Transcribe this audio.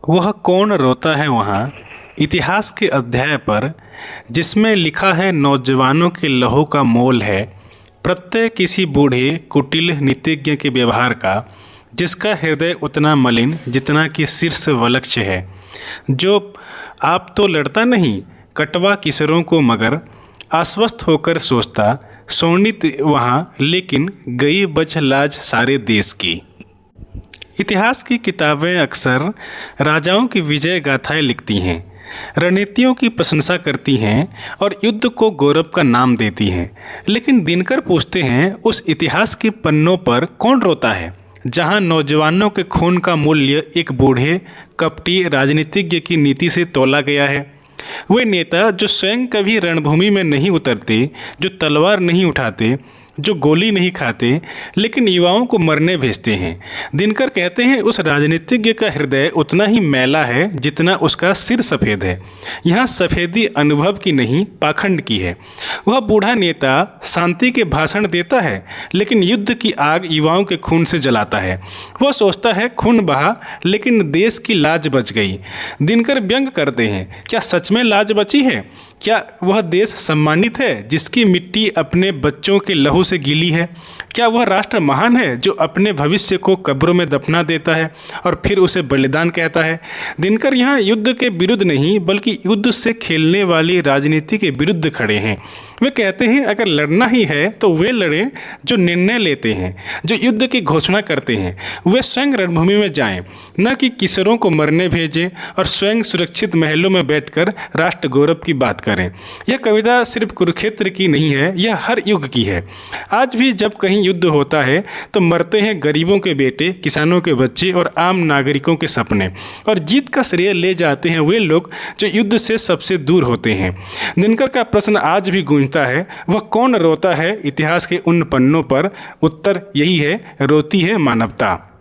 वह कौन रोता है वहाँ इतिहास के अध्याय पर, जिसमें लिखा है नौजवानों के लहू का मोल है प्रत्यय किसी बूढ़े कुटिल नीतिज्ञ के व्यवहार का, जिसका हृदय उतना मलिन जितना कि शीर्ष वलक्ष्य है। जो आप तो लड़ता नहीं कटवा किशोरों को, मगर आश्वस्त होकर सोचता सोनित वहाँ, लेकिन गई बच लाज सारे देश की। इतिहास की किताबें अक्सर राजाओं की विजय गाथाएं लिखती हैं, रणनीतियों की प्रशंसा करती हैं और युद्ध को गौरव का नाम देती हैं। लेकिन दिनकर पूछते हैं, उस इतिहास के पन्नों पर कौन रोता है जहां नौजवानों के खून का मूल्य एक बूढ़े कपटी राजनीतिज्ञ की नीति से तौला गया है। वे नेता जो स्वयं कभी रणभूमि में नहीं उतरते, जो तलवार नहीं उठाते, जो गोली नहीं खाते, लेकिन युवाओं को मरने भेजते हैं। दिनकर कहते हैं उस राजनीतिज्ञ का हृदय उतना ही मैला है जितना उसका सिर सफ़ेद है। यहाँ सफ़ेदी अनुभव की नहीं पाखंड की है। वह बूढ़ा नेता शांति के भाषण देता है, लेकिन युद्ध की आग युवाओं के खून से जलाता है। वह सोचता है खून बहा लेकिन देश की लाज बच गई। दिनकर व्यंग करते हैं, क्या सच में लाज बची है? क्या वह देश सम्मानित है जिसकी मिट्टी अपने बच्चों के लहू से गीली है? क्या वह राष्ट्र महान है जो अपने भविष्य को कब्रों में दफना देता है और फिर उसे बलिदान कहता है? दिनकर यहाँ युद्ध के विरुद्ध नहीं बल्कि युद्ध से खेलने वाली राजनीति के विरुद्ध खड़े हैं। वे कहते हैं अगर लड़ना ही है तो वे लड़ें जो निर्णय लेते हैं, जो युद्ध की घोषणा करते हैं। वे स्वयं रणभूमि में जाएं, न कि किशोरों को मरने भेजें और स्वयं सुरक्षित महलों में बैठकर राष्ट्र गौरव की बात करें। यह कविता सिर्फ कुरुक्षेत्र की नहीं है, यह हर युग की है। आज भी जब कहीं युद्ध होता है तो मरते हैं गरीबों के बेटे, किसानों के बच्चे और आम नागरिकों के सपने, और जीत का श्रेय ले जाते हैं वे लोग जो युद्ध से सबसे दूर होते हैं। दिनकर का प्रश्न आज भी गूंजता है, वह कौन रोता है इतिहास के उन पन्नों पर? उत्तर यही है, रोती है मानवता।